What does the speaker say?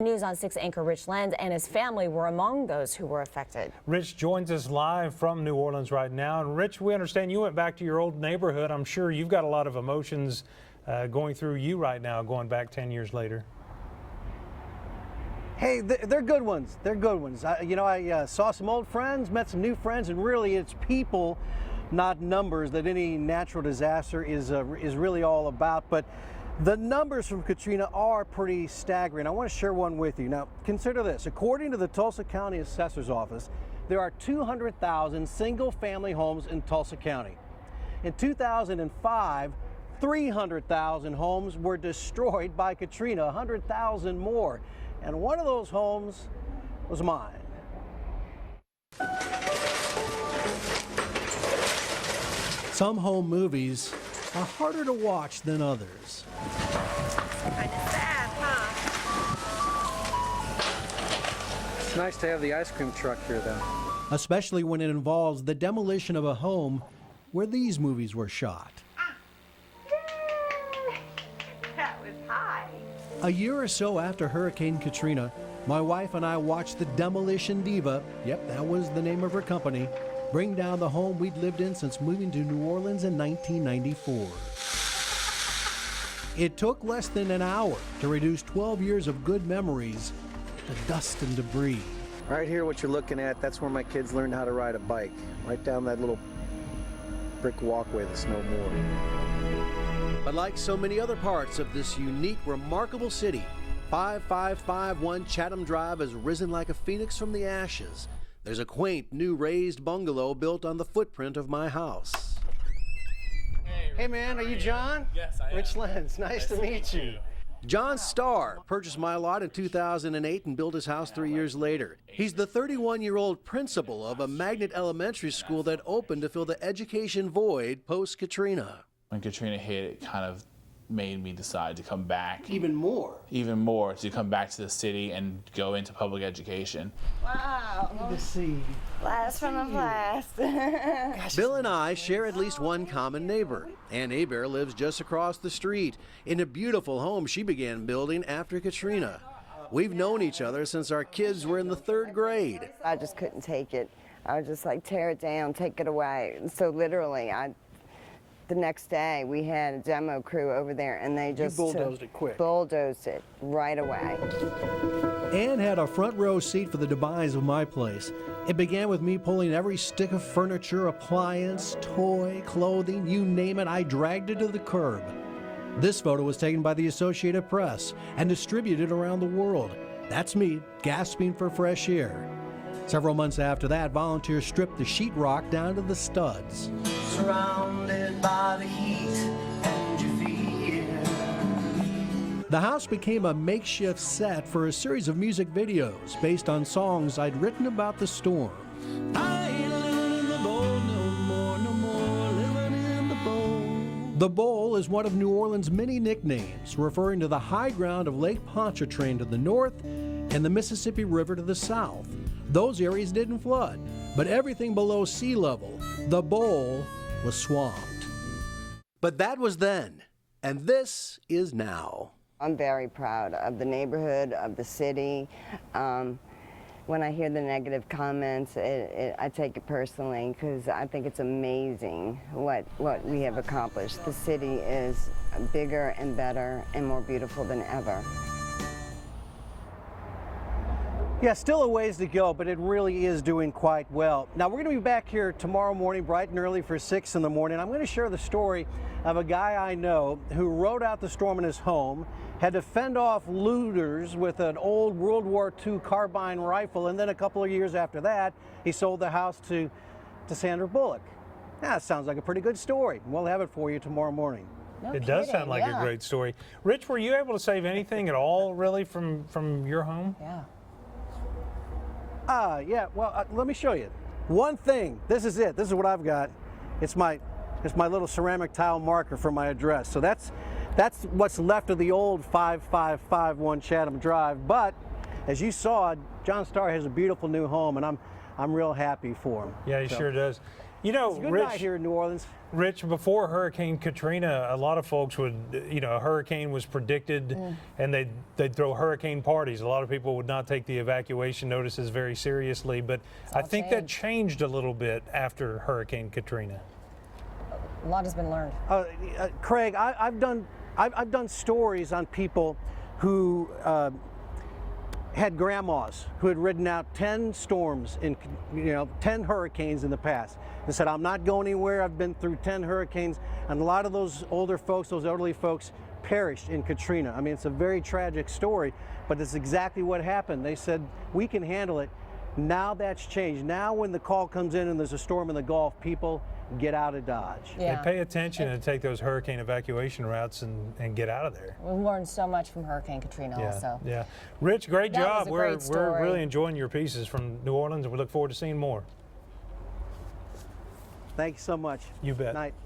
News on 6 anchor Rich Lenz and his family were among those who were affected. Rich joins us live from New Orleans right now. And Rich, we understand you went back to your old neighborhood. I'm sure you've got a lot of emotions going through you right now, going back 10 years later. Hey, they're good ones. They're good ones. I saw some old friends, met some new friends, and really it's people, not numbers, that any natural disaster is really all about. But the numbers from Katrina are pretty staggering. I want to share one with you. Now, consider this. According to the Tulsa County Assessor's Office, there are 200,000 single-family homes in Tulsa County. In 2005, 300,000 homes were destroyed by Katrina, 100,000 more. And one of those homes was mine. Some home movies are harder to watch than others. Kind of sad, huh? It's nice to have the ice cream truck here, though. Especially when it involves the demolition of a home where these movies were shot. That was high. A year or so after Hurricane Katrina, my wife and I watched the Demolition Diva, yep, that was the name of her company, bring down the home we'd lived in since moving to New Orleans in 1994. It took less than an hour to reduce 12 years of good memories to dust and debris. Right here, what you're looking at, that's where my kids learned how to ride a bike. Right down that little brick walkway that's no more. But like so many other parts of this unique, remarkable city, 5551 Chatham Drive has risen like a phoenix from the ashes. There's a quaint new raised bungalow built on the footprint of my house. Hey man, are you John? Yes, I am. Rich Lenz, nice to meet you. John Starr purchased my lot in 2008 and built his house 3 years later. He's the 31-year-old principal of a magnet elementary school that opened to fill the education void post-Katrina. When Katrina hit, it kind of made me decide to come back. Even more To come back to the city and go into public education. Wow. to see. Blast from a blast. Bill and I share at least one common neighbor. Ann Hebert lives just across the street in a beautiful home she began building after Katrina. We've known each other since our kids were in the 3rd grade. I just couldn't take it. I was just like, tear it down, take it away. And so literally, the next day we had a demo crew over there and they just bulldozed it quick. Bulldozed it right away. Ann had a front row seat for the demise of my place. It began with me pulling every stick of furniture, appliance, toy, clothing, you name it, I dragged it to the curb. This photo was taken by the Associated Press and distributed around the world. That's me, gasping for fresh air. Several months after that, volunteers stripped the sheetrock down to the studs. Surrounded by the heat and your fear. The house became a makeshift set for a series of music videos based on songs I'd written about the storm. I ain't living in the bowl no more living in the bowl. The bowl is one of New Orleans' many nicknames, referring to the high ground of Lake Pontchartrain to the north and the Mississippi River to the south. Those areas didn't flood, but everything below sea level, the bowl, was swamped. But that was then, and this is now. I'm very proud of the neighborhood, of the city. When I hear the negative comments, I take it personally because I think it's amazing what we have accomplished. The city is bigger and better and more beautiful than ever. Yeah, still a ways to go, but it really is doing quite well. Now, we're going to be back here tomorrow morning, bright and early for 6 in the morning. I'm going to share the story of a guy I know who rode out the storm in his home, had to fend off looters with an old World War II carbine rifle, and then a couple of years after that, he sold the house to Sandra Bullock. Now, that sounds like a pretty good story. We'll have it for you tomorrow morning. No It does kidding, sound like yeah. a great story. Rich, were you able to save anything at all, really, from your home? Yeah. Yeah, well, let me show you. One thing, this is it. This is what I've got. It's my little ceramic tile marker for my address. So that's what's left of the old 5551 Chatham Drive. But as you saw, John Starr has a beautiful new home, and I'm real happy for him. Yeah, he sure does. You know, It's a good night here in New Orleans. Rich, before Hurricane Katrina, a lot of folks would, a hurricane was predicted and they'd throw hurricane parties. A lot of people would not take the evacuation notices very seriously, but I think that changed a little bit after Hurricane Katrina. A lot has been learned. Craig, I've done stories on people who had grandmas who had ridden out 10 storms in 10 hurricanes in the past and said, I'm not going anywhere. I've been through 10 hurricanes. And a lot of those older folks, those elderly folks, perished in Katrina. I mean, it's a very tragic story, but it's exactly what happened. They said, we can handle it. Now that's changed. Now when the call comes in and there's a storm in the Gulf, people get out of Dodge. Yeah. They pay attention and take those hurricane evacuation routes and get out of there. We learned so much from Hurricane Katrina also. Yeah. Rich, great That job. was a great We're story. really enjoying your pieces from New Orleans, and we look forward to seeing more. Thank you so much. You bet. Night.